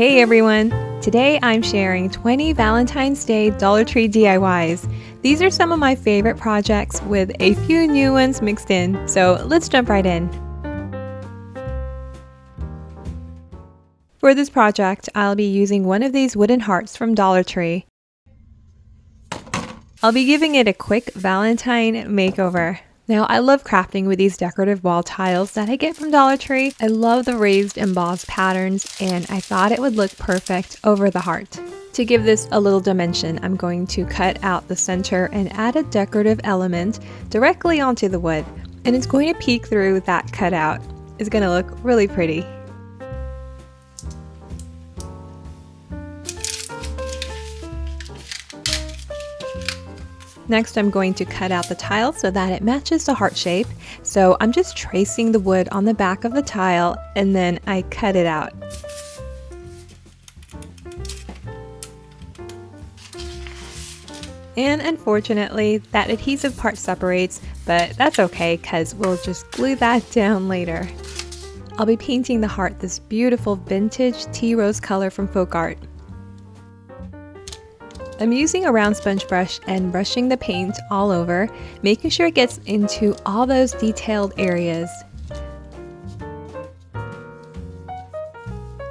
Hey everyone! Today I'm sharing 20 Valentine's Day Dollar Tree DIYs. These are some of my favorite projects with a few new ones mixed in, so let's jump right in. For this project, I'll be using one of these wooden hearts from Dollar Tree. I'll be giving it a quick Valentine makeover. Now, I love crafting with these decorative wall tiles that I get from Dollar Tree. I love the raised embossed patterns, and I thought it would look perfect over the heart. To give this a little dimension, I'm going to cut out the center and add a decorative element directly onto the wood, and it's going to peek through that cutout. It's going to look really pretty. Next, I'm going to cut out the tile so that it matches the heart shape. So I'm just tracing the wood on the back of the tile and then I cut it out. And unfortunately, that adhesive part separates, but that's okay because we'll just glue that down later. I'll be painting the heart this beautiful vintage tea rose color from Faux. I'm using a round sponge brush and brushing the paint all over, making sure it gets into all those detailed areas.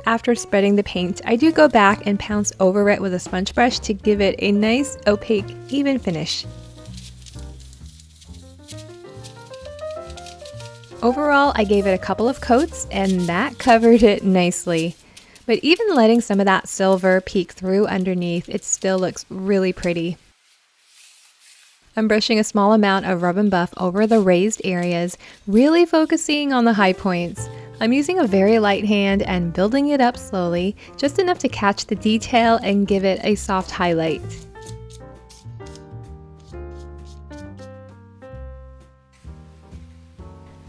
After spreading the paint, I do go back and pounce over it with a sponge brush to give it a nice, opaque, even finish. Overall, I gave it a couple of coats and that covered it nicely. But even letting some of that silver peek through underneath, it still looks really pretty. I'm brushing a small amount of rub and buff over the raised areas, really focusing on the high points. I'm using a very light hand and building it up slowly, just enough to catch the detail and give it a soft highlight.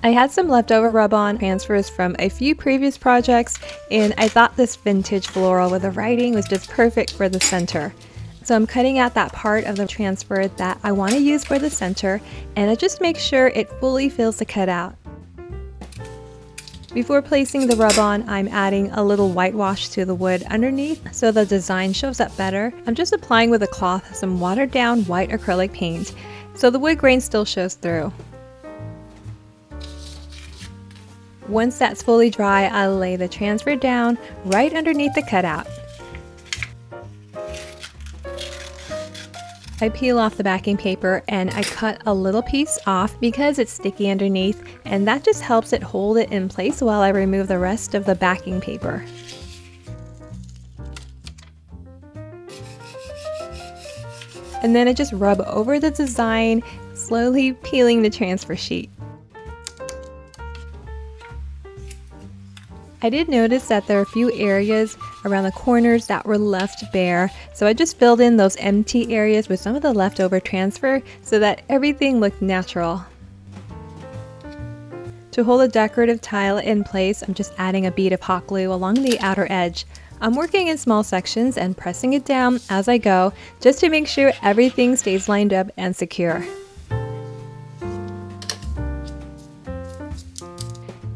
I had some leftover rub-on transfers from a few previous projects, and I thought this vintage floral with the writing was just perfect for the center. So I'm cutting out that part of the transfer that I want to use for the center, and I just make sure it fully fills the cutout. Before placing the rub-on, I'm adding a little whitewash to the wood underneath so the design shows up better. I'm just applying with a cloth some watered down white acrylic paint so the wood grain still shows through. Once that's fully dry, I'll lay the transfer down right underneath the cutout. I peel off the backing paper and I cut a little piece off because it's sticky underneath, and that just helps it hold it in place while I remove the rest of the backing paper. And then I just rub over the design, slowly peeling the transfer sheet. I did notice that there are a few areas around the corners that were left bare, so I just filled in those empty areas with some of the leftover transfer so that everything looked natural. To hold the decorative tile in place, I'm just adding a bead of hot glue along the outer edge. I'm working in small sections and pressing it down as I go just to make sure everything stays lined up and secure.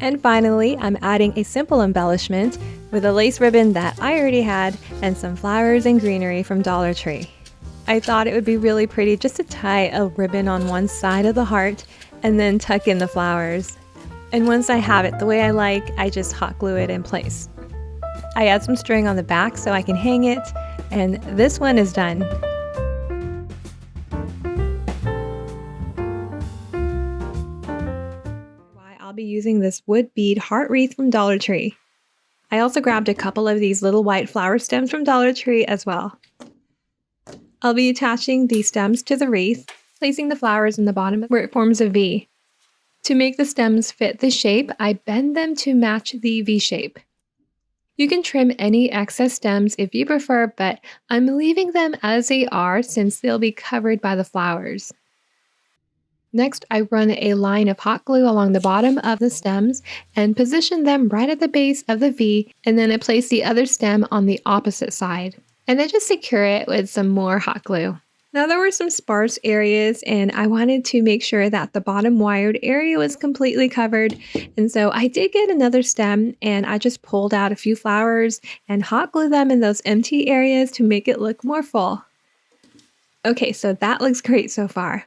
And finally, I'm adding a simple embellishment with a lace ribbon that I already had and some flowers and greenery from Dollar Tree. I thought it would be really pretty just to tie a ribbon on one side of the heart and then tuck in the flowers. And once I have it the way I like, I just hot glue it in place. I add some string on the back so I can hang it, and this one is done. I'll be using this wood bead heart wreath from Dollar Tree. I also grabbed a couple of these little white flower stems from Dollar Tree as well. I'll be attaching these stems to the wreath, placing the flowers in the bottom where it forms a V. To make the stems fit the shape, I bend them to match the V shape. You can trim any excess stems if you prefer, but I'm leaving them as they are since they'll be covered by the flowers. Next, I run a line of hot glue along the bottom of the stems and position them right at the base of the V, and then I place the other stem on the opposite side. And then just secure it with some more hot glue. Now there were some sparse areas and I wanted to make sure that the bottom wired area was completely covered. And so I did get another stem and I just pulled out a few flowers and hot glued them in those empty areas to make it look more full. Okay, so that looks great so far.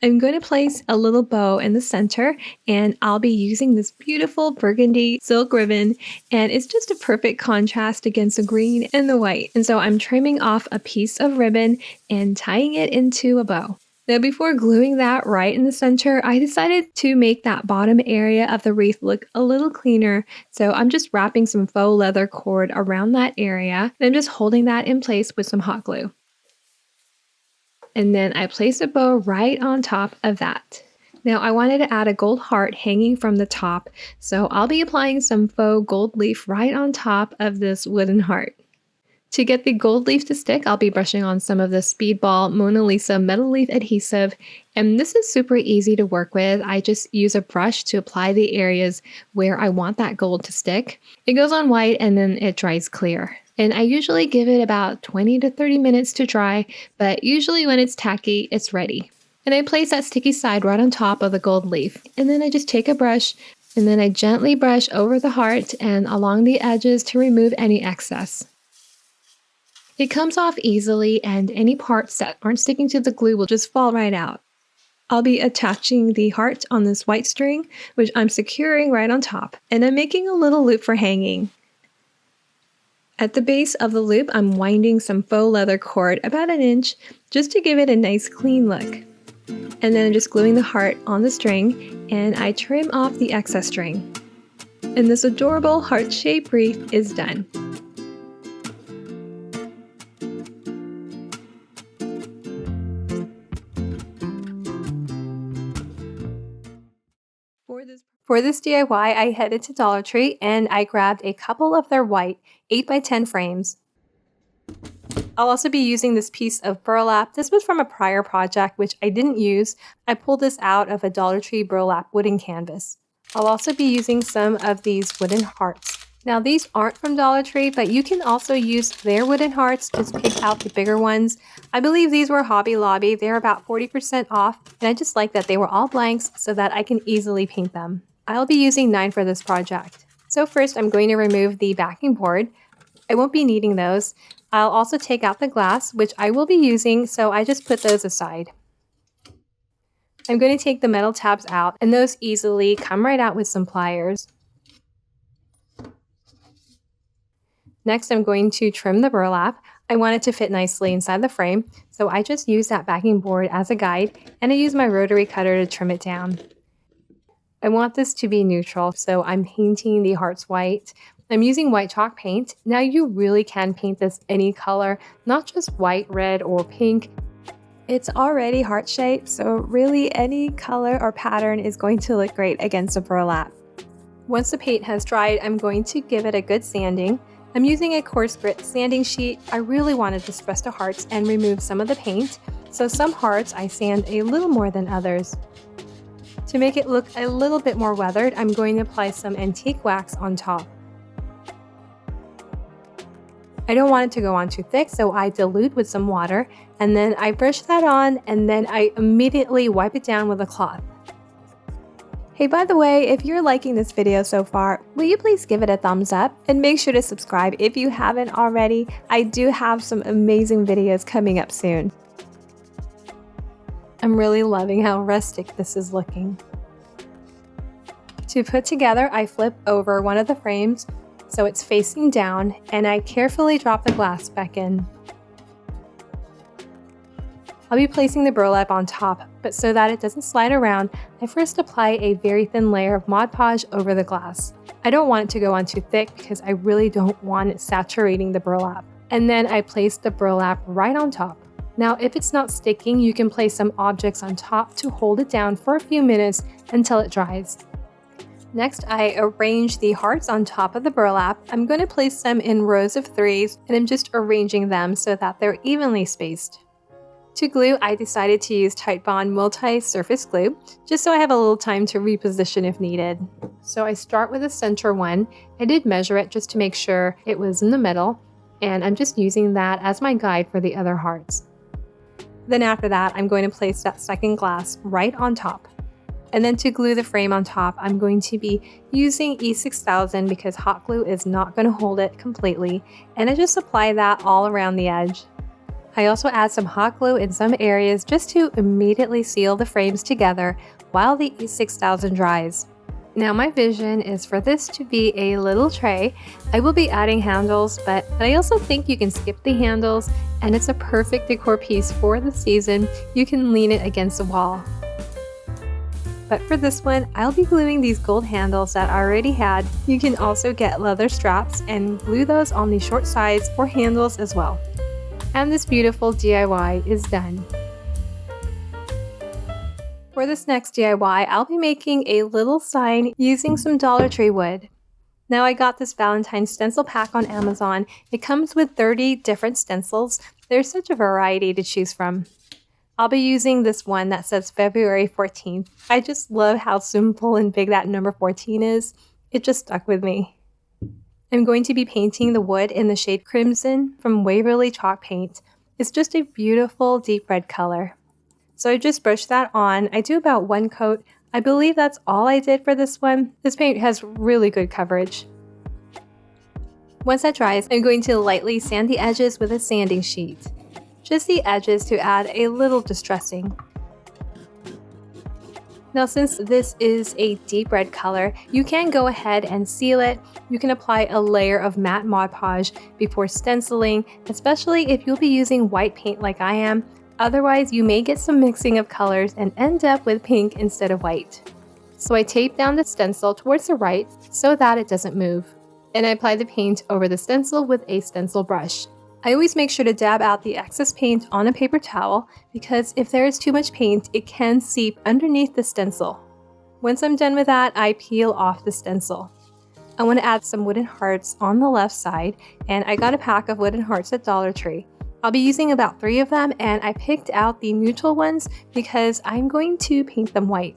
I'm going to place a little bow in the center and I'll be using this beautiful burgundy silk ribbon, and it's just a perfect contrast against the green and the white. And so I'm trimming off a piece of ribbon and tying it into a bow. Now before gluing that right in the center, I decided to make that bottom area of the wreath look a little cleaner. So I'm just wrapping some faux leather cord around that area and I'm just holding that in place with some hot glue. And then I place a bow right on top of that. Now I wanted to add a gold heart hanging from the top, so I'll be applying some faux gold leaf right on top of this wooden heart. To get the gold leaf to stick, I'll be brushing on some of the Speedball Mona Lisa metal leaf adhesive, and this is super easy to work with. I just use a brush to apply the areas where I want that gold to stick. It goes on white and then it dries clear. And I usually give it about 20 to 30 minutes to dry, but usually when it's tacky, it's ready. And I place that sticky side right on top of the gold leaf. And then I just take a brush and then I gently brush over the heart and along the edges to remove any excess. It comes off easily and any parts that aren't sticking to the glue will just fall right out. I'll be attaching the heart on this white string, which I'm securing right on top, and I'm making a little loop for hanging. At the base of the loop, I'm winding some faux leather cord about 1 inch just to give it a nice clean look. And then I'm just gluing the heart on the string and I trim off the excess string. And this adorable heart-shaped wreath is done. For this DIY, I headed to Dollar Tree and I grabbed a couple of their white 8x10 frames. I'll also be using this piece of burlap. This was from a prior project which I didn't use. I pulled this out of a Dollar Tree burlap wooden canvas. I'll also be using some of these wooden hearts. Now these aren't from Dollar Tree, but you can also use their wooden hearts. Just pick out the bigger ones. I believe these were Hobby Lobby. They're about 40% off, and I just like that they were all blanks so that I can easily paint them. I'll be using 9 for this project. So first I'm going to remove the backing board. I won't be needing those. I'll also take out the glass, which I will be using, so I just put those aside. I'm going to take the metal tabs out, and those easily come right out with some pliers. Next, I'm going to trim the burlap. I want it to fit nicely inside the frame, so I just use that backing board as a guide, and I use my rotary cutter to trim it down. I want this to be neutral, so I'm painting the hearts white. I'm using white chalk paint. Now you really can paint this any color, not just white, red, or pink. It's already heart-shaped, so really any color or pattern is going to look great against a burlap. Once the paint has dried, I'm going to give it a good sanding. I'm using a coarse grit sanding sheet. I really wanted to press the hearts and remove some of the paint, so some hearts I sand a little more than others. To make it look a little bit more weathered, I'm going to apply some antique wax on top. I don't want it to go on too thick, so I dilute with some water, and then I brush that on, and then I immediately wipe it down with a cloth. Hey, by the way, if you're liking this video so far, will you please give it a thumbs up and make sure to subscribe if you haven't already? I do have some amazing videos coming up soon. I'm really loving how rustic this is looking. To put together, I flip over one of the frames so it's facing down, and I carefully drop the glass back in. I'll be placing the burlap on top, but so that it doesn't slide around, I first apply a very thin layer of Mod Podge over the glass. I don't want it to go on too thick because I really don't want it saturating the burlap. And then I place the burlap right on top. Now, if it's not sticking, you can place some objects on top to hold it down for a few minutes until it dries. Next, I arrange the hearts on top of the burlap. I'm going to place them in rows of 3s, and I'm just arranging them so that they're evenly spaced. To glue, I decided to use Titebond multi-surface glue, just so I have a little time to reposition if needed. So I start with the center one. I did measure it just to make sure it was in the middle, and I'm just using that as my guide for the other hearts. Then after that, I'm going to place that second glass right on top. And then to glue the frame on top, I'm going to be using E6000 because hot glue is not going to hold it completely. And I just apply that all around the edge. I also add some hot glue in some areas just to immediately seal the frames together while the E6000 dries. Now my vision is for this to be a little tray. I will be adding handles, but I also think you can skip the handles and it's a perfect decor piece for the season. You can lean it against the wall. But for this one, I'll be gluing these gold handles that I already had. You can also get leather straps and glue those on the short sides for handles as well. And this beautiful DIY is done. For this next DIY, I'll be making a little sign using some Dollar Tree wood. Now I got this Valentine stencil pack on Amazon. It comes with 30 different stencils. There's such a variety to choose from. I'll be using this one that says February 14th. I just love how simple and big that number 14 is. It just stuck with me. I'm going to be painting the wood in the shade Crimson from Waverly Chalk Paint. It's just a beautiful deep red color. So I just brushed that on. I do about 1 coat. I believe that's all I did for this one. This paint has really good coverage. Once that dries, I'm going to lightly sand the edges with a sanding sheet. Just the edges to add a little distressing. Now since this is a deep red color, you can go ahead and seal it. You can apply a layer of matte Mod Podge before stenciling, especially if you'll be using white paint like I am. Otherwise, you may get some mixing of colors and end up with pink instead of white. So I tape down the stencil towards the right so that it doesn't move. And I apply the paint over the stencil with a stencil brush. I always make sure to dab out the excess paint on a paper towel because if there is too much paint, it can seep underneath the stencil. Once I'm done with that, I peel off the stencil. I want to add some wooden hearts on the left side, and I got a pack of wooden hearts at Dollar Tree. I'll be using about 3 of them, and I picked out the neutral ones because I'm going to paint them white.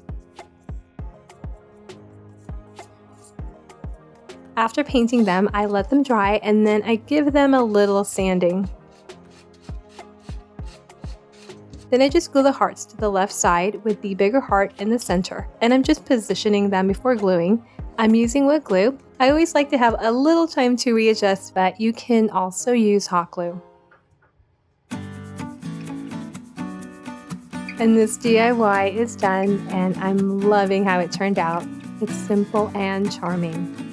After painting them, I let them dry and then I give them a little sanding. Then I just glue the hearts to the left side with the bigger heart in the center, and I'm just positioning them before gluing. I'm using wood glue. I always like to have a little time to readjust, but you can also use hot glue. And this DIY is done, and I'm loving how it turned out. It's simple and charming.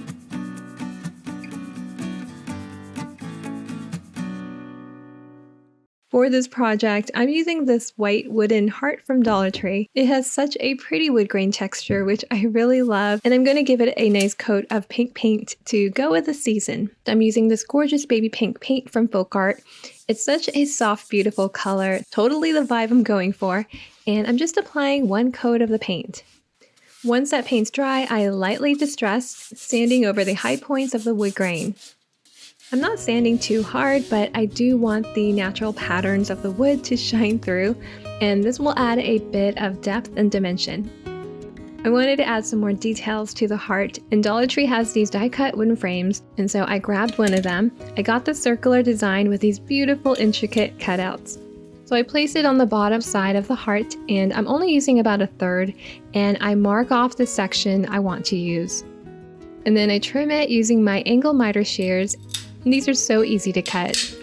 For this project, I'm using this white wooden heart from Dollar Tree. It has such a pretty wood grain texture, which I really love, and I'm going to give it a nice coat of pink paint to go with the season. I'm using this gorgeous baby pink paint from Faux. It's such a soft, beautiful color, totally the vibe I'm going for, and I'm just applying 1 coat of the paint. Once that paint's dry, I lightly distress, sanding over the high points of the wood grain. I'm not sanding too hard, but I do want the natural patterns of the wood to shine through, and this will add a bit of depth and dimension. I wanted to add some more details to the heart, and Dollar Tree has these die-cut wooden frames, and so I grabbed one of them. I got the circular design with these beautiful intricate cutouts. So I place it on the bottom side of the heart, and I'm only using about 1/3, and I mark off the section I want to use. And then I trim it using my angle miter shears. And these are so easy to cut.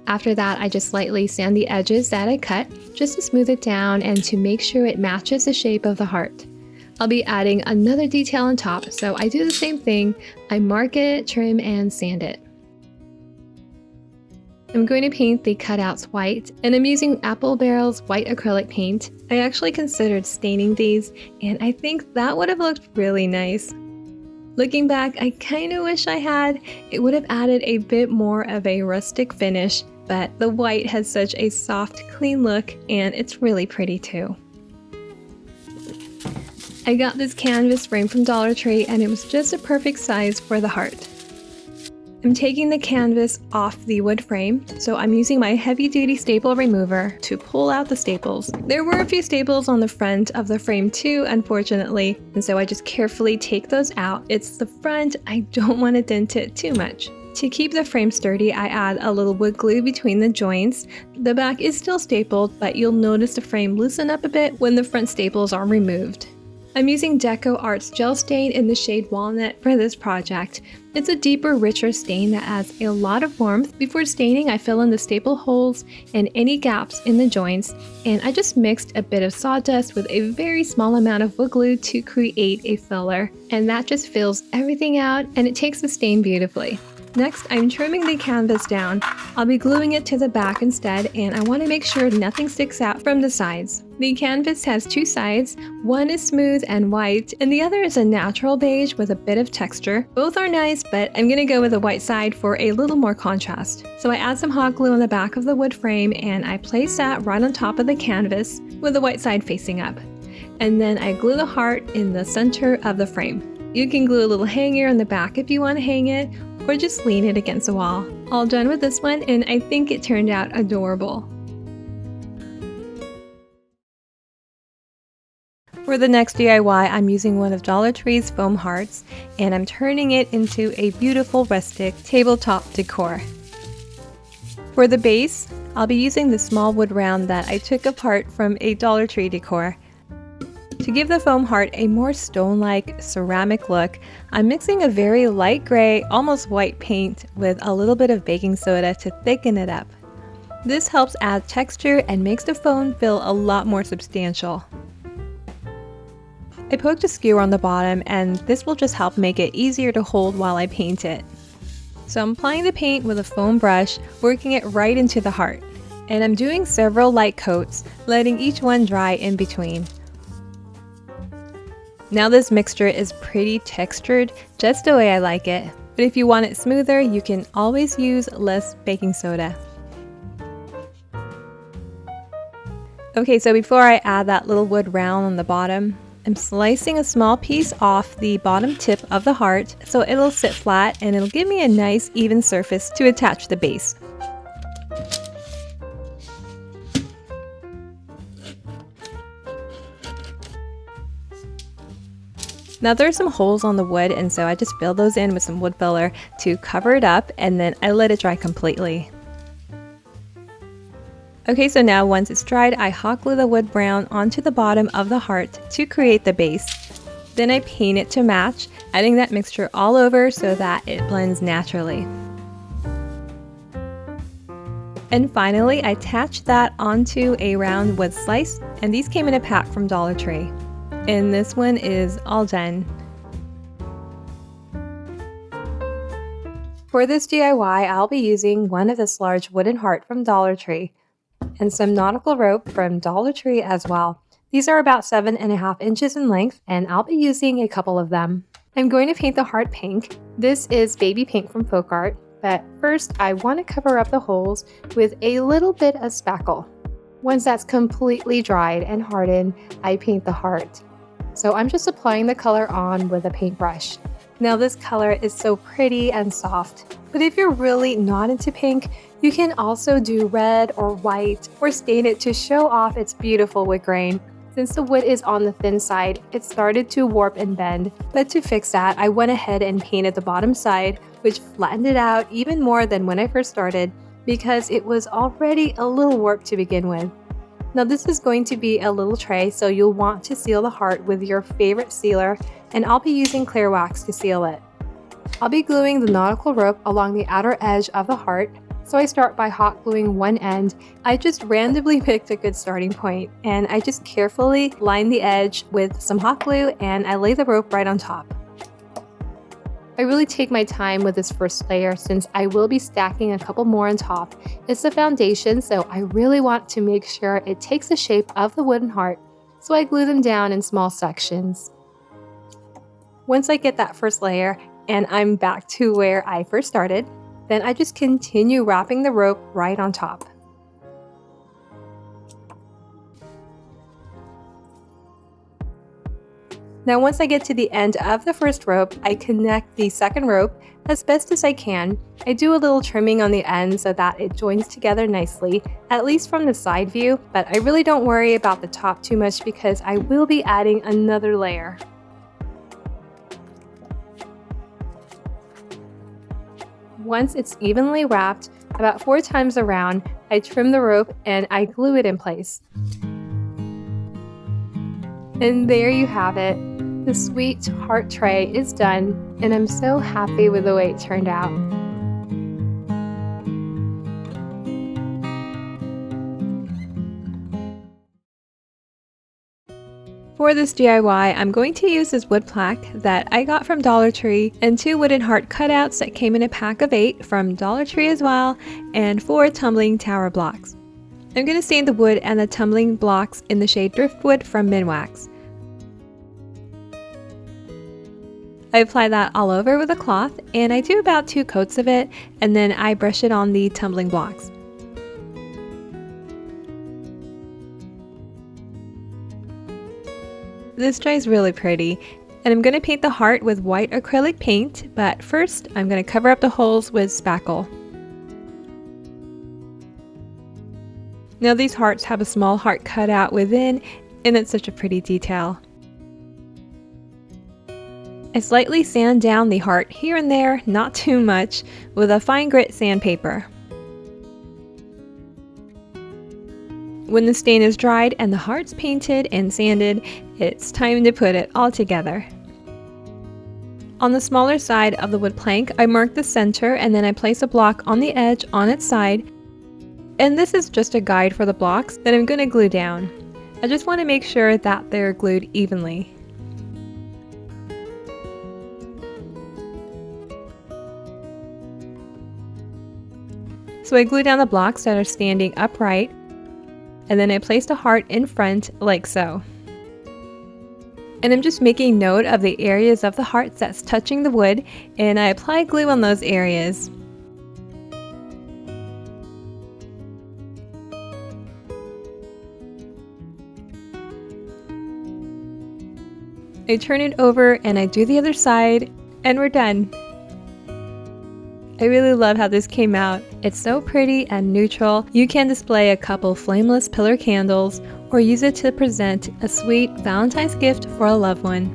After that, I just lightly sand the edges that I cut just to smooth it down and to make sure it matches the shape of the heart. I'll be adding another detail on top, so I do the same thing. I mark it, trim, and sand it. I'm going to paint the cutouts white, and I'm using Apple Barrel's white acrylic paint. I actually considered staining these, and I think that would have looked really nice. Looking back, I kind of wish I had. It would have added a bit more of a rustic finish, but the white has such a soft, clean look, and it's really pretty too. I got this canvas frame from Dollar Tree, and it was just a perfect size for the heart. I'm taking the canvas off the wood frame, so I'm using my heavy-duty staple remover to pull out the staples. There were a few staples on the front of the frame too, unfortunately, and so I just carefully take those out. It's the front, I don't want to dent it too much. To keep the frame sturdy, I add a little wood glue between the joints. The back is still stapled, but you'll notice the frame loosen up a bit when the front staples are removed. I'm using Decor Art's gel stain in the shade Walnut for this project. It's a deeper, richer stain that adds a lot of warmth. Before staining, I fill in the staple holes and any gaps in the joints, and I just mixed a bit of sawdust with a very small amount of wood glue to create a filler, and that just fills everything out and it takes the stain beautifully. Next, I'm trimming the canvas down. I'll be gluing it to the back instead, and I want to make sure nothing sticks out from the sides. The canvas has two sides. One is smooth and white, and the other is a natural beige with a bit of texture. Both are nice, but I'm going to go with the white side for a little more contrast. So I add some hot glue on the back of the wood frame, and I place that right on top of the canvas with the white side facing up. And then I glue the heart in the center of the frame. You can glue a little hanger on the back if you want to hang it, or just lean it against the wall. All done with this one, and I think it turned out adorable. For the next DIY, I'm using one of Dollar Tree's foam hearts, and I'm turning it into a beautiful rustic tabletop decor. For the base, I'll be using the small wood round that I took apart from a Dollar Tree decor. To give the foam heart a more stone-like ceramic look, I'm mixing a very light gray, almost white paint with a little bit of baking soda to thicken it up. This helps add texture and makes the foam feel a lot more substantial. I poked a skewer on the bottom, and this will just help make it easier to hold while I paint it. So I'm applying the paint with a foam brush, working it right into the heart. And I'm doing several light coats, letting each one dry in between. Now this mixture is pretty textured, just the way I like it. But if you want it smoother, you can always use less baking soda. Okay, so before I add that little wood round on the bottom, I'm slicing a small piece off the bottom tip of the heart so it'll sit flat and it'll give me a nice even surface to attach the base. Now there's some holes on the wood, and so I just fill those in with some wood filler to cover it up, and then I let it dry completely. Okay, so now once it's dried, I hot glue the wood brown onto the bottom of the heart to create the base. Then I paint it to match, adding that mixture all over so that it blends naturally. And finally, I attach that onto a round wood slice, and these came in a pack from Dollar Tree. And this one is all done. For this DIY, I'll be using one of this large wooden heart from Dollar Tree and some nautical rope from Dollar Tree as well. These are about 7.5 inches in length, and I'll be using a couple of them. I'm going to paint the heart pink. This is baby pink from Faux, but first I want to cover up the holes with a little bit of spackle. Once that's completely dried and hardened, I paint the heart. So I'm just applying the color on with a paintbrush. Now this color is so pretty and soft, but if you're really not into pink, you can also do red or white or stain it to show off its beautiful wood grain. Since the wood is on the thin side, it started to warp and bend, but to fix that, I went ahead and painted the bottom side, which flattened it out even more than when I first started because it was already a little warped to begin with. Now this is going to be a little tray, so you'll want to seal the heart with your favorite sealer, and I'll be using clear wax to seal it. I'll be gluing the nautical rope along the outer edge of the heart, so I start by hot gluing one end. I just randomly picked a good starting point, and I just carefully line the edge with some hot glue, and I lay the rope right on top. I really take my time with this first layer since I will be stacking a couple more on top. It's the foundation, so I really want to make sure it takes the shape of the wooden heart, so I glue them down in small sections. Once I get that first layer and I'm back to where I first started, then I just continue wrapping the rope right on top. Now once I get to the end of the first rope, I connect the second rope as best as I can. I do a little trimming on the end so that it joins together nicely, at least from the side view, but I really don't worry about the top too much because I will be adding another layer. Once it's evenly wrapped, about 4 times around, I trim the rope and I glue it in place. And there you have it. The sweet heart tray is done, and I'm so happy with the way it turned out. For this DIY, I'm going to use this wood plaque that I got from Dollar Tree and 2 wooden heart cutouts that came in a pack of 8 from Dollar Tree as well, and 4 tumbling tower blocks. I'm going to stain the wood and the tumbling blocks in the shade Driftwood from Minwax. I apply that all over with a cloth, and I do about 2 coats of it, and then I brush it on the tumbling blocks. This dries really pretty, and I'm going to paint the heart with white acrylic paint, but first I'm going to cover up the holes with spackle. Now these hearts have a small heart cut out within, and it's such a pretty detail. I slightly sand down the heart here and there, not too much, with a fine grit sandpaper. When the stain is dried and the heart's painted and sanded, it's time to put it all together. On the smaller side of the wood plank, I mark the center and then I place a block on the edge on its side. And this is just a guide for the blocks that I'm going to glue down. I just want to make sure that they're glued evenly. So I glue down the blocks that are standing upright, and then I placed a heart in front like so. And I'm just making note of the areas of the hearts that's touching the wood, and I apply glue on those areas. I turn it over and I do the other side, and we're done. I really love how this came out. It's so pretty and neutral. You can display a couple flameless pillar candles or use it to present a sweet Valentine's gift for a loved one.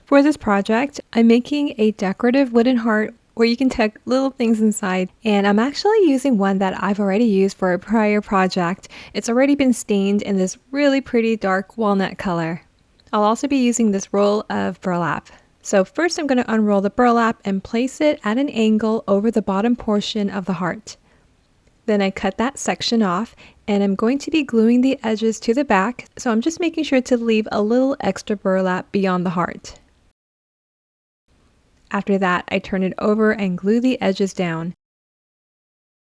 For this project, I'm making a decorative wooden heart where you can tuck little things inside, and I'm actually using one that I've already used for a prior project. It's already been stained in this really pretty dark walnut color. I'll also be using this roll of burlap. So first I'm going to unroll the burlap and place it at an angle over the bottom portion of the heart. Then I cut that section off, and I'm going to be gluing the edges to the back, so I'm just making sure to leave a little extra burlap beyond the heart. After that, I turn it over and glue the edges down.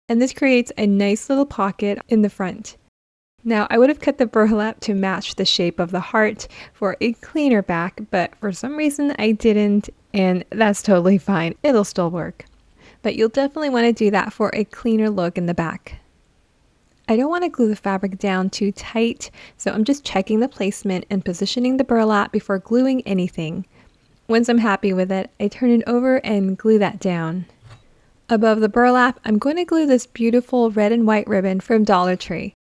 And this creates a nice little pocket in the front. Now, I would have cut the burlap to match the shape of the heart for a cleaner back, but for some reason I didn't, and that's totally fine. It'll still work. But you'll definitely want to do that for a cleaner look in the back. I don't want to glue the fabric down too tight, so I'm just checking the placement and positioning the burlap before gluing anything. Once I'm happy with it, I turn it over and glue that down. Above the burlap, I'm going to glue this beautiful red and white ribbon from Dollar Tree.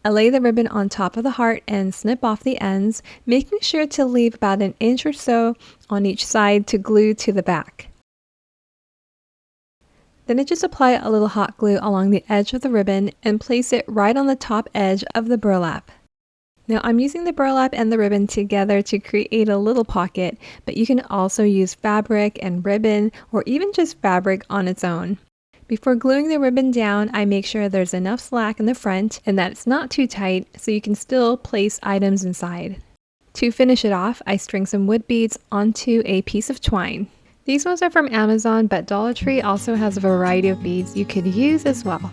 I lay the ribbon on top of the heart and snip off the ends, making sure to leave about an inch or so on each side to glue to the back. Then I just apply a little hot glue along the edge of the ribbon and place it right on the top edge of the burlap. Now I'm using the burlap and the ribbon together to create a little pocket, but you can also use fabric and ribbon or even just fabric on its own. Before gluing the ribbon down, I make sure there's enough slack in the front and that it's not too tight so you can still place items inside. To finish it off, I string some wood beads onto a piece of twine. These ones are from Amazon, but Dollar Tree also has a variety of beads you could use as well.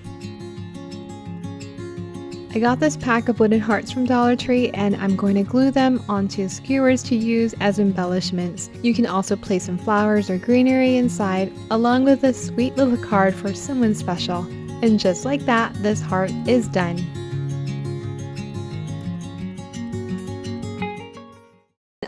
I got this pack of wooden hearts from Dollar Tree, and I'm going to glue them onto skewers to use as embellishments. You can also place some flowers or greenery inside, along with a sweet little card for someone special. And just like that, this heart is done.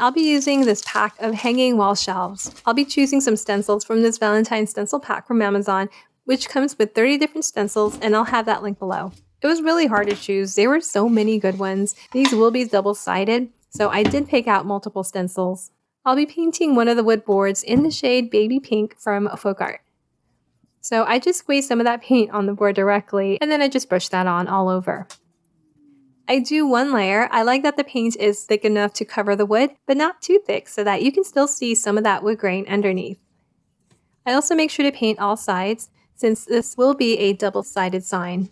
I'll be using this pack of hanging wall shelves. I'll be choosing some stencils from this Valentine stencil pack from Amazon, which comes with 30 different stencils, and I'll have that link below. It was really hard to choose. There were so many good ones. These will be double-sided, so I did pick out multiple stencils. I'll be painting one of the wood boards in the shade Baby Pink from Faux. So I just squeezed some of that paint on the board directly, and then I just brushed that on all over. I do one layer. I like that the paint is thick enough to cover the wood, but not too thick so that you can still see some of that wood grain underneath. I also make sure to paint all sides, since this will be a double-sided sign.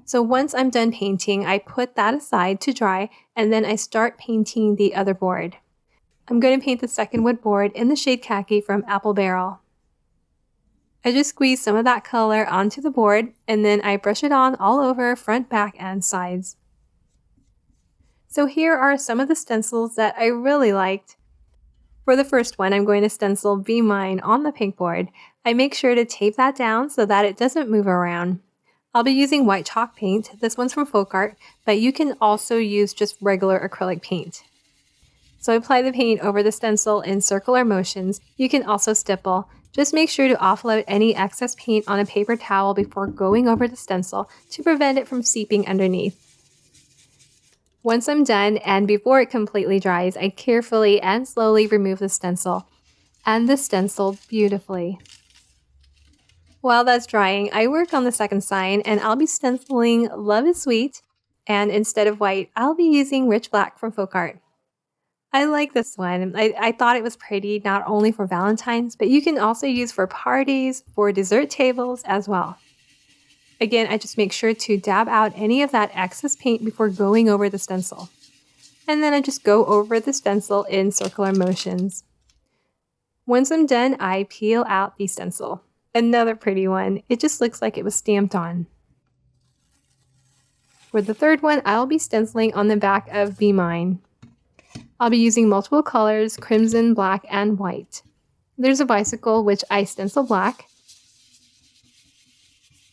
So once I'm done painting, I put that aside to dry, and then I start painting the other board. I'm going to paint the second wood board in the shade Khaki from Apple Barrel. I just squeeze some of that color onto the board, and then I brush it on all over front, back, and sides. So here are some of the stencils that I really liked. For the first one, I'm going to stencil Be Mine on the pink board. I make sure to tape that down so that it doesn't move around. I'll be using white chalk paint. This one's from Faux, but you can also use just regular acrylic paint. So I apply the paint over the stencil in circular motions. You can also stipple. Just make sure to offload any excess paint on a paper towel before going over the stencil to prevent it from seeping underneath. Once I'm done, and before it completely dries, I carefully and slowly remove the stencil. And the stencil beautifully. While that's drying, I work on the second sign, and I'll be stenciling Love is Sweet, and instead of white, I'll be using Rich Black from Faux. I like this one. I thought it was pretty not only for Valentine's, but you can also use for parties, for dessert tables as well. Again, I just make sure to dab out any of that excess paint before going over the stencil. And then I just go over the stencil in circular motions. Once I'm done, I peel out the stencil. Another pretty one. It just looks like it was stamped on. For the third one, I'll be stenciling on the back of Be Mine. I'll be using multiple colors, crimson, black, and white. There's a bicycle, which I stencil black,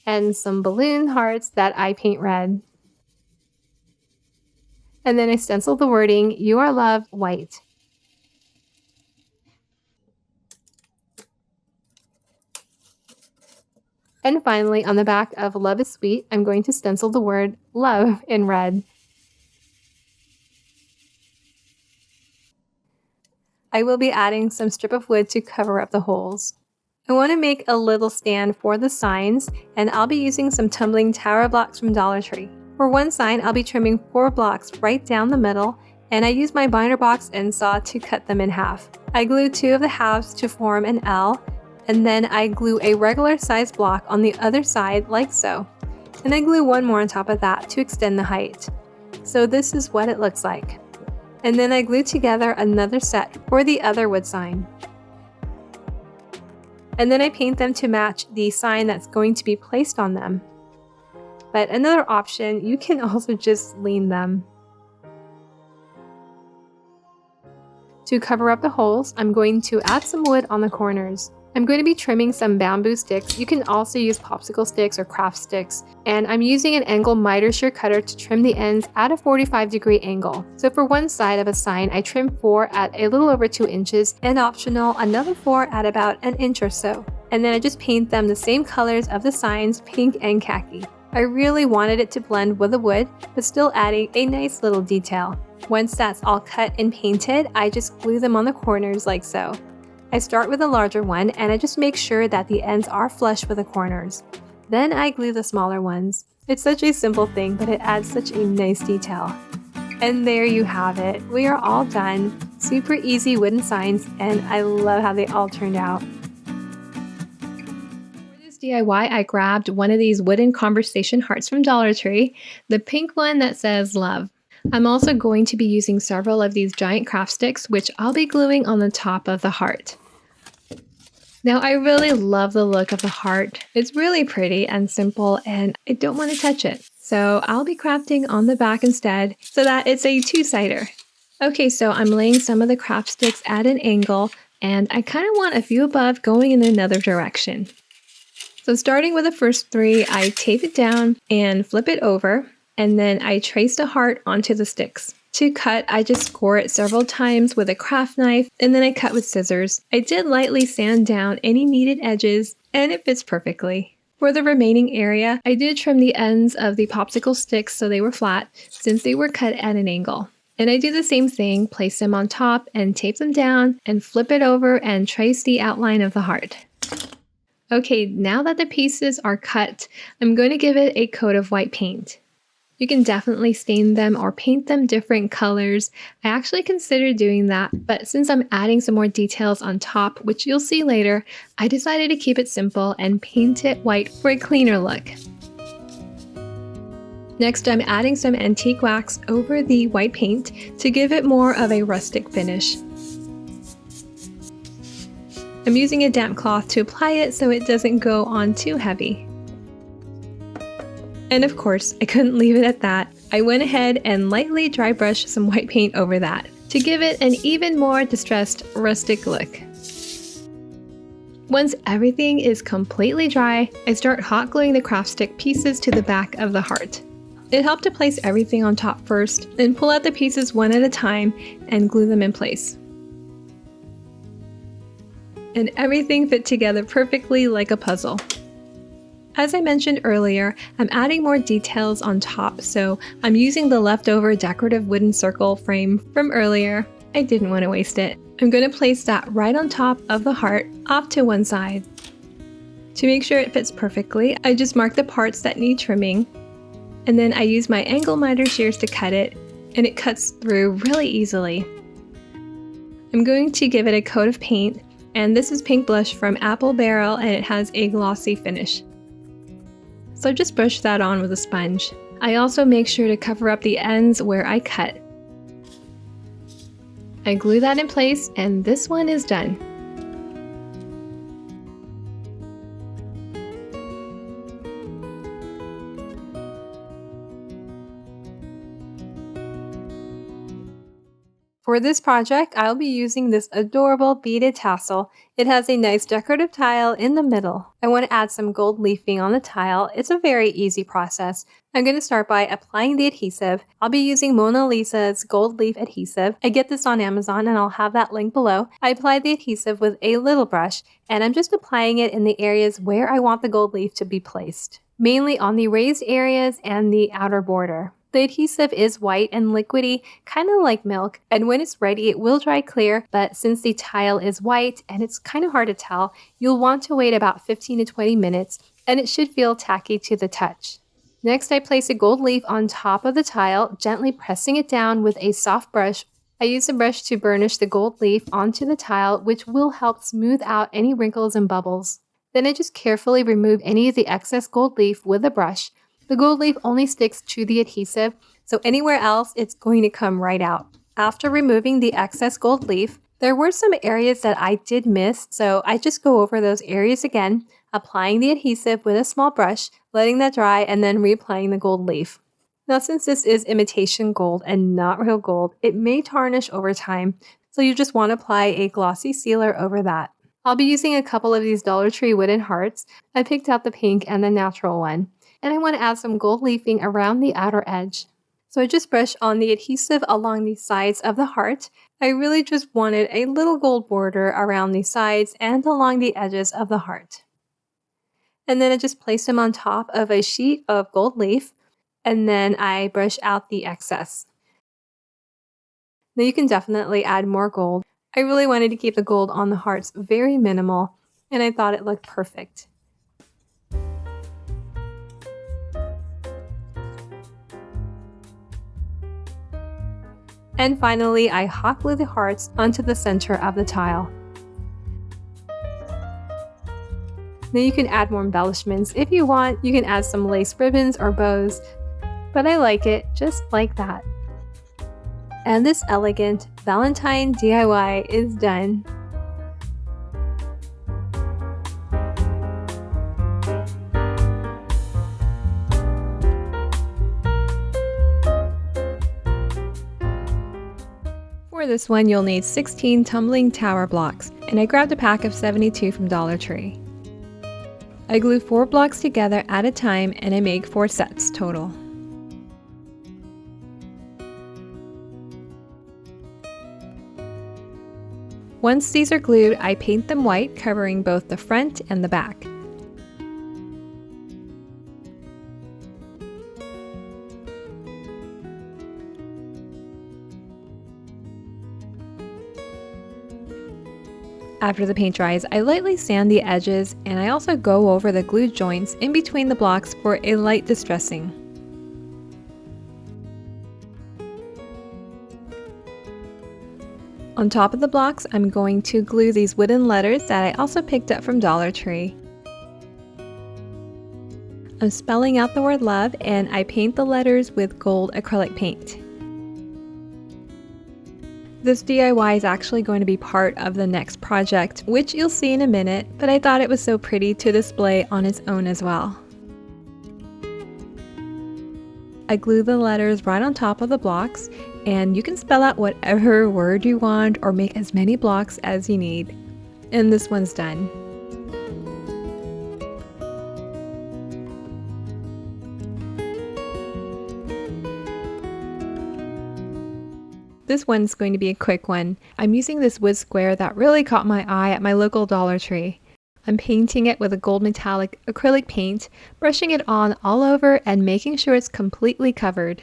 and some balloon hearts that I paint red. And then I stencil the wording, You Are Loved, white. And finally, on the back of Love is Sweet, I'm going to stencil the word love in red. I will be adding some strip of wood to cover up the holes. I want to make a little stand for the signs, and I'll be using some tumbling tower blocks from Dollar Tree. For one sign, I'll be trimming 4 blocks right down the middle, and I use my binder box and saw to cut them in half. I glue 2 of the halves to form an L, and then I glue a regular size block on the other side like so. And I glue 1 more on top of that to extend the height. So this is what it looks like. And then I glue together another set for the other wood sign. And then I paint them to match the sign that's going to be placed on them. But another option, you can also just lean them. To cover up the holes, I'm going to add some wood on the corners. I'm going to be trimming some bamboo sticks. You can also use popsicle sticks or craft sticks. And I'm using an angle miter shear cutter to trim the ends at a 45-degree angle. So for one side of a sign, I trim 4 at a little over 2 inches, and optional, another 4 at about an inch or so. And then I just paint them the same colors of the signs, pink and khaki. I really wanted it to blend with the wood, but still adding a nice little detail. Once that's all cut and painted, I just glue them on the corners like so. I start with a larger one, and I just make sure that the ends are flush with the corners. Then I glue the smaller ones. It's such a simple thing, but it adds such a nice detail. And there you have it. We are all done. Super easy wooden signs, and I love how they all turned out. For this DIY, I grabbed one of these wooden conversation hearts from Dollar Tree, the pink one that says love. I'm also going to be using several of these giant craft sticks, which I'll be gluing on the top of the heart. Now, I really love the look of the heart. It's really pretty and simple, and I don't want to touch it. So I'll be crafting on the back instead so that it's a 2-sider. Okay, so I'm laying some of the craft sticks at an angle, and I kind of want a few above going in another direction. So starting with the first 3, I tape it down and flip it over, and then I trace a heart onto the sticks. To cut, I just score it several times with a craft knife, and then I cut with scissors. I did lightly sand down any needed edges, and it fits perfectly. For the remaining area, I did trim the ends of the popsicle sticks so they were flat, since they were cut at an angle. And I do the same thing, place them on top and tape them down, and flip it over and trace the outline of the heart. Okay, now that the pieces are cut, I'm going to give it a coat of white paint. You can definitely stain them or paint them different colors. I actually considered doing that, but since I'm adding some more details on top, which you'll see later, I decided to keep it simple and paint it white for a cleaner look. Next, I'm adding some antique wax over the white paint to give it more of a rustic finish. I'm using a damp cloth to apply it so it doesn't go on too heavy. And of course, I couldn't leave it at that. I went ahead and lightly dry brushed some white paint over that to give it an even more distressed, rustic look. Once everything is completely dry, I start hot gluing the craft stick pieces to the back of the heart. It helped to place everything on top first, then pull out the pieces one at a time and glue them in place. And everything fit together perfectly like a puzzle. As I mentioned earlier, I'm adding more details on top, so I'm using the leftover decorative wooden circle frame from earlier. I didn't want to waste it. I'm going to place that right on top of the heart, off to one side. To make sure it fits perfectly, I just mark the parts that need trimming, and then I use my angle miter shears to cut it, and it cuts through really easily. I'm going to give it a coat of paint, and this is pink blush from Apple Barrel, and it has a glossy finish. So just brush that on with a sponge. I also make sure to cover up the ends where I cut. I glue that in place, and this one is done. For this project, I'll be using this adorable beaded tassel. It has a nice decorative tile in the middle. I want to add some gold leafing on the tile. It's a very easy process. I'm going to start by applying the adhesive. I'll be using Mona Lisa's gold leaf adhesive. I get this on Amazon and I'll have that link below. I applied the adhesive with a little brush, and I'm just applying it in the areas where I want the gold leaf to be placed, mainly on the raised areas and the outer border. The adhesive is white and liquidy, kind of like milk, and when it's ready it will dry clear, but since the tile is white and it's kind of hard to tell, you'll want to wait about 15 to 20 minutes and it should feel tacky to the touch. Next, I place a gold leaf on top of the tile, gently pressing it down with a soft brush. I use a brush to burnish the gold leaf onto the tile, which will help smooth out any wrinkles and bubbles. Then I just carefully remove any of the excess gold leaf with a brush. The gold leaf only sticks to the adhesive, so anywhere else it's going to come right out. After removing the excess gold leaf, there were some areas that I did miss, so I just go over those areas again, applying the adhesive with a small brush, letting that dry, and then reapplying the gold leaf. Now, since this is imitation gold and not real gold, it may tarnish over time, so you just want to apply a glossy sealer over that. I'll be using a couple of these Dollar Tree wooden hearts. I picked out the pink and the natural one. And I want to add some gold leafing around the outer edge. So I just brush on the adhesive along the sides of the heart. I really just wanted a little gold border around the sides and along the edges of the heart. And then I just place them on top of a sheet of gold leaf, and then I brush out the excess. Now you can definitely add more gold. I really wanted to keep the gold on the hearts very minimal, and I thought it looked perfect. And finally, I hot glue the hearts onto the center of the tile. Now you can add more embellishments if you want. You can add some lace ribbons or bows, but I like it just like that. And this elegant Valentine DIY is done. For this one, you'll need 16 tumbling tower blocks, and I grabbed a pack of 72 from Dollar Tree. I glue 4 blocks together at a time, and I make 4 sets total. Once these are glued, I paint them white, covering both the front and the back. After the paint dries, I lightly sand the edges, and I also go over the glue joints in between the blocks for a light distressing. On top of the blocks, I'm going to glue these wooden letters that I also picked up from Dollar Tree. I'm spelling out the word love, and I paint the letters with gold acrylic paint. This DIY is actually going to be part of the next project, which you'll see in a minute, but I thought it was so pretty to display on its own as well. I glue the letters right on top of the blocks, and you can spell out whatever word you want or make as many blocks as you need. And this one's done. This one's going to be a quick one. I'm using this wood square that really caught my eye at my local Dollar Tree. I'm painting it with a gold metallic acrylic paint, brushing it on all over and making sure it's completely covered.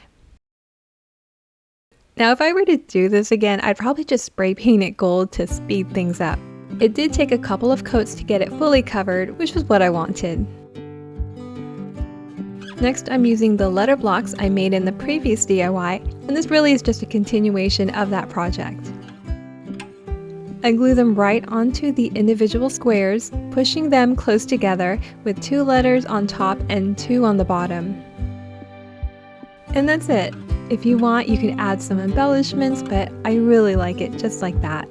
Now if I were to do this again, I'd probably just spray paint it gold to speed things up. It did take a couple of coats to get it fully covered, which was what I wanted. Next, I'm using the letter blocks I made in the previous DIY, and this really is just a continuation of that project. I glue them right onto the individual squares, pushing them close together with 2 letters on top and 2 on the bottom. And that's it. If you want, you can add some embellishments, but I really like it just like that.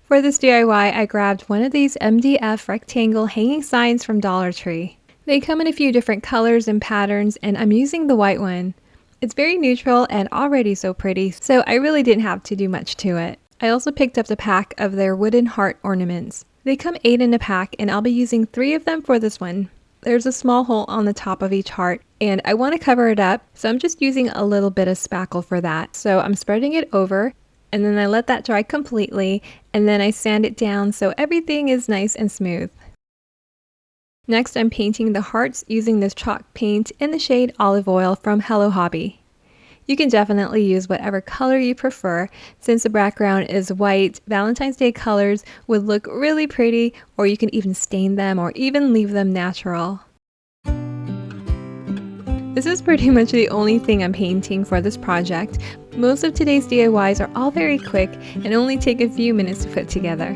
For this DIY, I grabbed one of these MDF rectangle hanging signs from Dollar Tree. They come in a few different colors and patterns, and I'm using the white one. It's very neutral and already so pretty, so I really didn't have to do much to it. I also picked up the pack of their wooden heart ornaments. They come 8 in a pack, and I'll be using 3 of them for this one. There's a small hole on the top of each heart, and I want to cover it up, so I'm just using a little bit of spackle for that. So I'm spreading it over, and then I let that dry completely, and then I sand it down so everything is nice and smooth. Next, I'm painting the hearts using this chalk paint in the shade Olive Oil from Hello Hobby. You can definitely use whatever color you prefer. Since the background is white, Valentine's Day colors would look really pretty, or you can even stain them or even leave them natural. This is pretty much the only thing I'm painting for this project. Most of today's DIYs are all very quick and only take a few minutes to put together.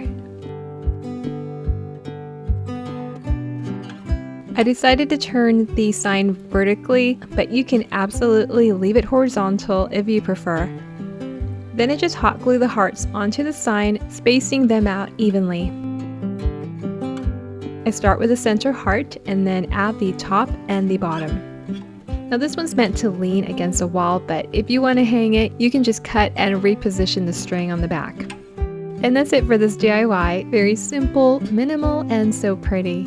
I decided to turn the sign vertically, but you can absolutely leave it horizontal if you prefer. Then I just hot glue the hearts onto the sign, spacing them out evenly. I start with the center heart and then add the top and the bottom. Now this one's meant to lean against a wall, but if you want to hang it, you can just cut and reposition the string on the back. And that's it for this DIY. Very simple, minimal, and so pretty.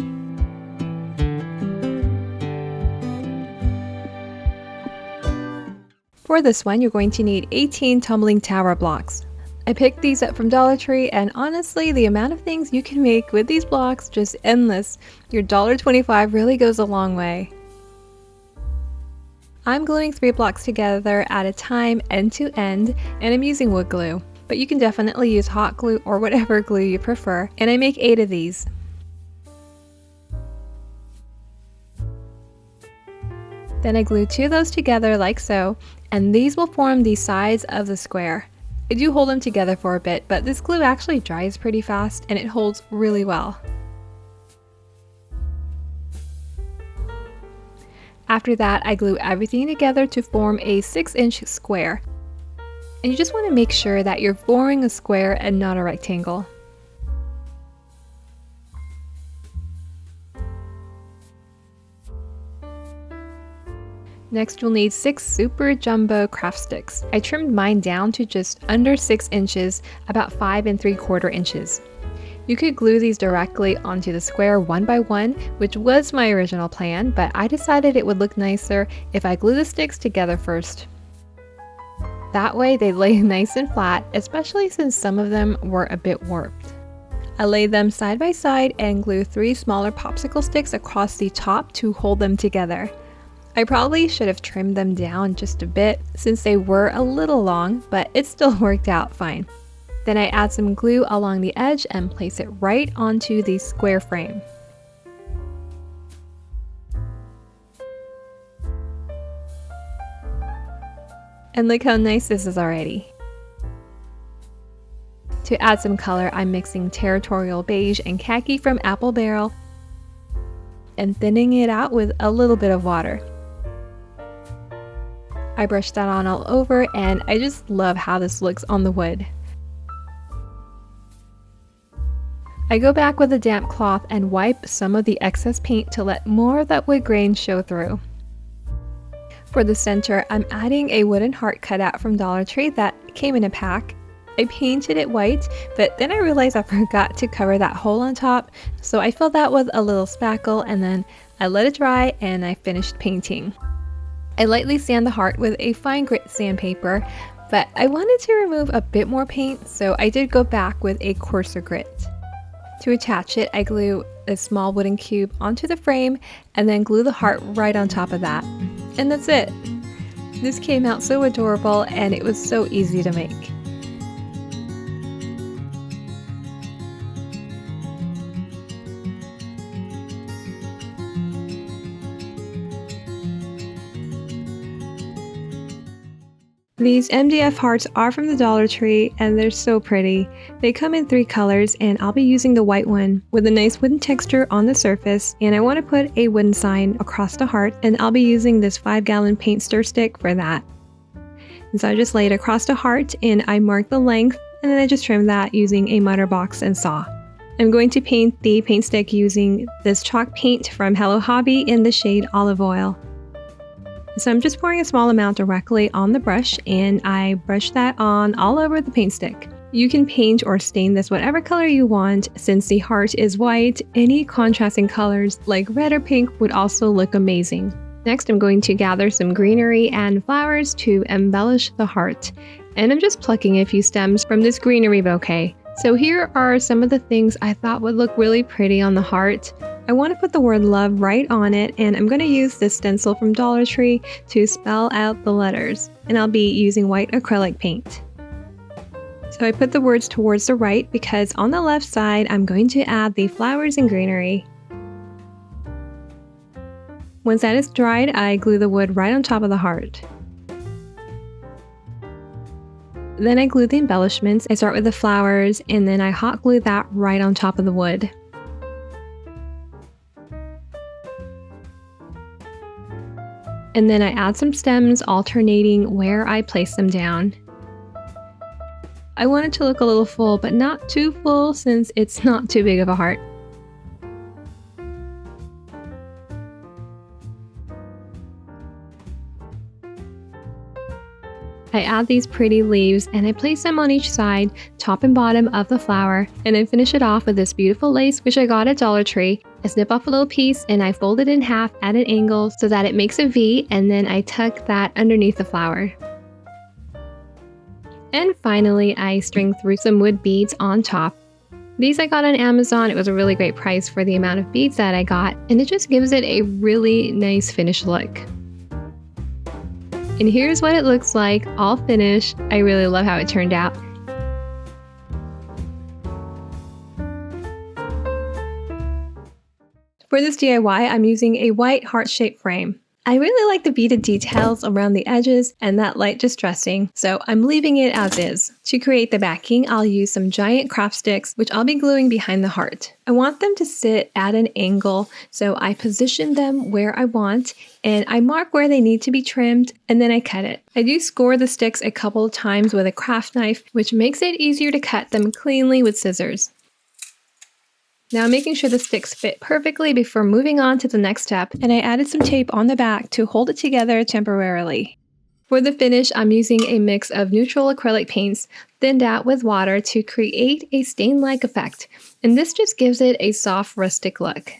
For this one, you're going to need 18 tumbling tower blocks. I picked these up from Dollar Tree, and honestly, the amount of things you can make with these blocks just endless. Your $1.25 really goes a long way. I'm gluing 3 blocks together at a time, end to end, and I'm using wood glue. But you can definitely use hot glue or whatever glue you prefer, and I make 8 of these. Then I glue 2 of those together like so, and these will form the sides of the square. I do hold them together for a bit, but this glue actually dries pretty fast and it holds really well. After that, I glue everything together to form a 6-inch square. And you just want to make sure that you're forming a square and not a rectangle. Next, we'll need 6 super jumbo craft sticks. I trimmed mine down to just under 6 inches, about 5 3/4 inches. You could glue these directly onto the square one by one, which was my original plan, but I decided it would look nicer if I glue the sticks together first. That way they lay nice and flat, especially since some of them were a bit warped. I laid them side by side and glued 3 smaller popsicle sticks across the top to hold them together. I probably should have trimmed them down just a bit since they were a little long, but it still worked out fine. Then I add some glue along the edge and place it right onto the square frame. And look how nice this is already. To add some color, I'm mixing territorial beige and khaki from Apple Barrel and thinning it out with a little bit of water. I brushed that on all over, and I just love how this looks on the wood. I go back with a damp cloth and wipe some of the excess paint to let more of that wood grain show through. For the center, I'm adding a wooden heart cutout from Dollar Tree that came in a pack. I painted it white, but then I realized I forgot to cover that hole on top, so I filled that with a little spackle and then I let it dry and I finished painting. I lightly sand the heart with a fine grit sandpaper, but I wanted to remove a bit more paint, so I did go back with a coarser grit. To attach it, I glue a small wooden cube onto the frame and then glue the heart right on top of that. And that's it! This came out so adorable and it was so easy to make. These MDF hearts are from the Dollar Tree and they're so pretty. They come in 3 colors and I'll be using the white one with a nice wooden texture on the surface, and I want to put a wooden sign across the heart, and I'll be using this 5-gallon paint stir stick for that. And so I just laid it across the heart and I marked the length, and then I just trimmed that using a miter box and saw. I'm going to paint the paint stick using this chalk paint from Hello Hobby in the shade Olive Oil. So I'm just pouring a small amount directly on the brush, and I brush that on all over the paint stick. You can paint or stain this whatever color you want. Since the heart is white, any contrasting colors like red or pink would also look amazing. Next, I'm going to gather some greenery and flowers to embellish the heart. And I'm just plucking a few stems from this greenery bouquet. So here are some of the things I thought would look really pretty on the heart. I want to put the word love right on it, and I'm going to use this stencil from Dollar Tree to spell out the letters, and I'll be using white acrylic paint. So I put the words towards the right because on the left side I'm going to add the flowers and greenery. Once that is dried, I glue the wood right on top of the heart. Then I glue the embellishments. I start with the flowers and then I hot glue that right on top of the wood. And then I add some stems, alternating where I place them down. I want it to look a little full, but not too full since it's not too big of a heart. I add these pretty leaves and I place them on each side, top and bottom of the flower, and then finish it off with this beautiful lace which I got at Dollar Tree. I snip off a little piece and I fold it in half at an angle so that it makes a V, and then I tuck that underneath the flower. And finally, I string through some wood beads on top. These I got on Amazon. It was a really great price for the amount of beads that I got, and it just gives it a really nice finished look. And here's what it looks like, all finished. I really love how it turned out. For this DIY, I'm using a white heart-shaped frame. I really like the beaded details around the edges and that light distressing, so I'm leaving it as is. To create the backing, I'll use some giant craft sticks, which I'll be gluing behind the heart. I want them to sit at an angle, so I position them where I want, and I mark where they need to be trimmed, and then I cut it. I do score the sticks a couple of times with a craft knife, which makes it easier to cut them cleanly with scissors. Now I'm making sure the sticks fit perfectly before moving on to the next step, and I added some tape on the back to hold it together temporarily. For the finish, I'm using a mix of neutral acrylic paints thinned out with water to create a stain-like effect, and this just gives it a soft, rustic look.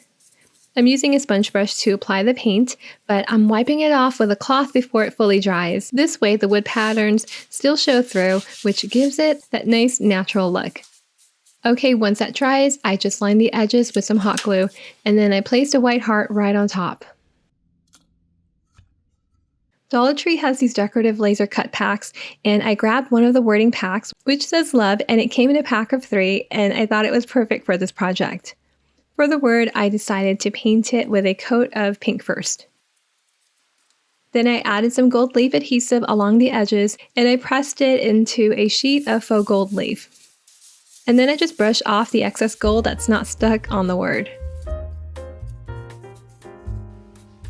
I'm using a sponge brush to apply the paint, but I'm wiping it off with a cloth before it fully dries. This way the wood patterns still show through, which gives it that nice natural look. Okay, once that dries, I just line the edges with some hot glue, and then I placed a white heart right on top. Dollar Tree has these decorative laser cut packs, and I grabbed one of the wording packs, which says love, and it came in a pack of 3, and I thought it was perfect for this project. For the word, I decided to paint it with a coat of pink first. Then I added some gold leaf adhesive along the edges, and I pressed it into a sheet of faux gold leaf. And then I just brush off the excess gold that's not stuck on the word.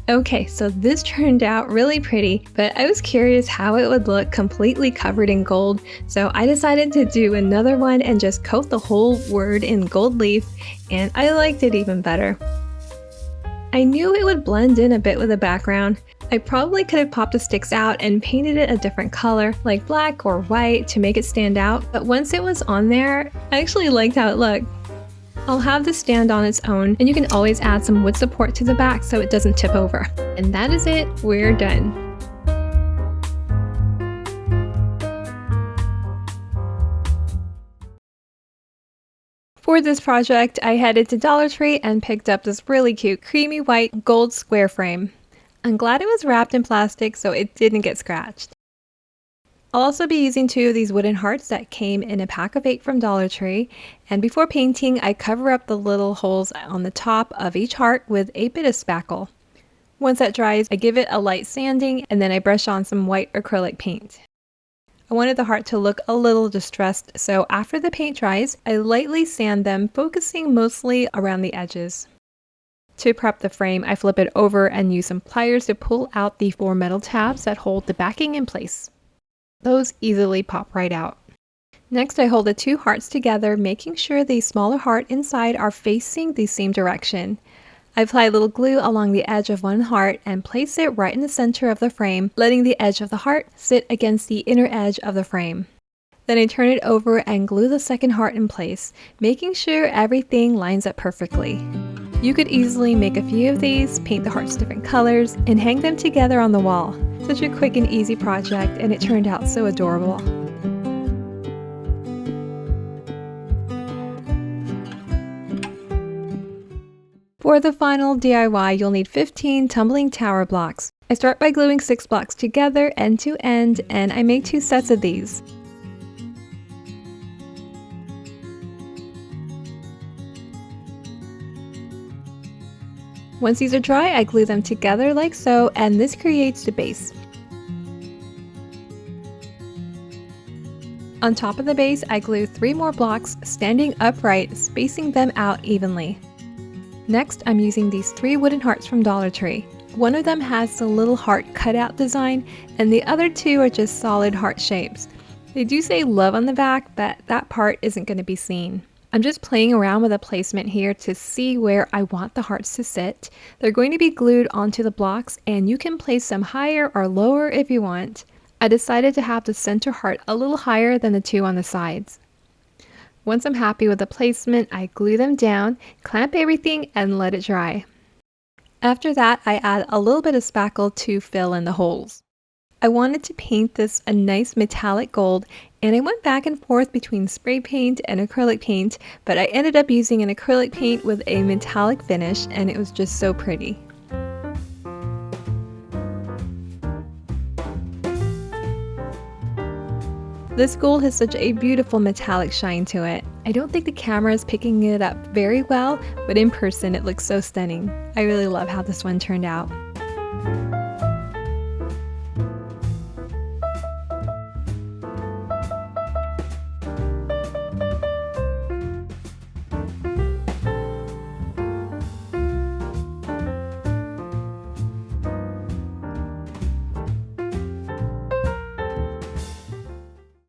Okay, so this turned out really pretty, but I was curious how it would look completely covered in gold, so I decided to do another one and just coat the whole word in gold leaf, and I liked it even better. I knew it would blend in a bit with the background. I probably could have popped the sticks out and painted it a different color, like black or white, to make it stand out, but once it was on there, I actually liked how it looked. I'll have this stand on its own, and you can always add some wood support to the back so it doesn't tip over. And that is it, we're done. For this project, I headed to Dollar Tree and picked up this really cute creamy white gold square frame. I'm glad it was wrapped in plastic so it didn't get scratched. I'll also be using 2 of these wooden hearts that came in a pack of 8 from Dollar Tree, and before painting I cover up the little holes on the top of each heart with a bit of spackle. Once that dries, I give it a light sanding and then I brush on some white acrylic paint. I wanted the heart to look a little distressed, so after the paint dries, I lightly sand them, focusing mostly around the edges. To prep the frame, I flip it over and use some pliers to pull out the 4 metal tabs that hold the backing in place. Those easily pop right out. Next, I hold the 2 hearts together, making sure the smaller heart inside are facing the same direction. I apply a little glue along the edge of one heart and place it right in the center of the frame, letting the edge of the heart sit against the inner edge of the frame. Then I turn it over and glue the second heart in place, making sure everything lines up perfectly. You could easily make a few of these, paint the hearts different colors, and hang them together on the wall. Such a quick and easy project, and it turned out so adorable. For the final DIY, you'll need 15 tumbling tower blocks. I start by gluing 6 blocks together end to end, and I make 2 sets of these. Once these are dry, I glue them together like so, and this creates the base. On top of the base, I glue 3 more blocks standing upright, spacing them out evenly. Next, I'm using these 3 wooden hearts from Dollar Tree. One of them has the little heart cutout design, and the other 2 are just solid heart shapes. They do say love on the back, but that part isn't going to be seen. I'm just playing around with the placement here to see where I want the hearts to sit. They're going to be glued onto the blocks, and you can place them higher or lower if you want. I decided to have the center heart a little higher than the 2 on the sides. Once I'm happy with the placement, I glue them down, clamp everything, and let it dry. After that, I add a little bit of spackle to fill in the holes. I wanted to paint this a nice metallic gold, and I went back and forth between spray paint and acrylic paint, but I ended up using an acrylic paint with a metallic finish, and it was just so pretty. This gold has such a beautiful metallic shine to it. I don't think the camera is picking it up very well, but in person it looks so stunning. I really love how this one turned out.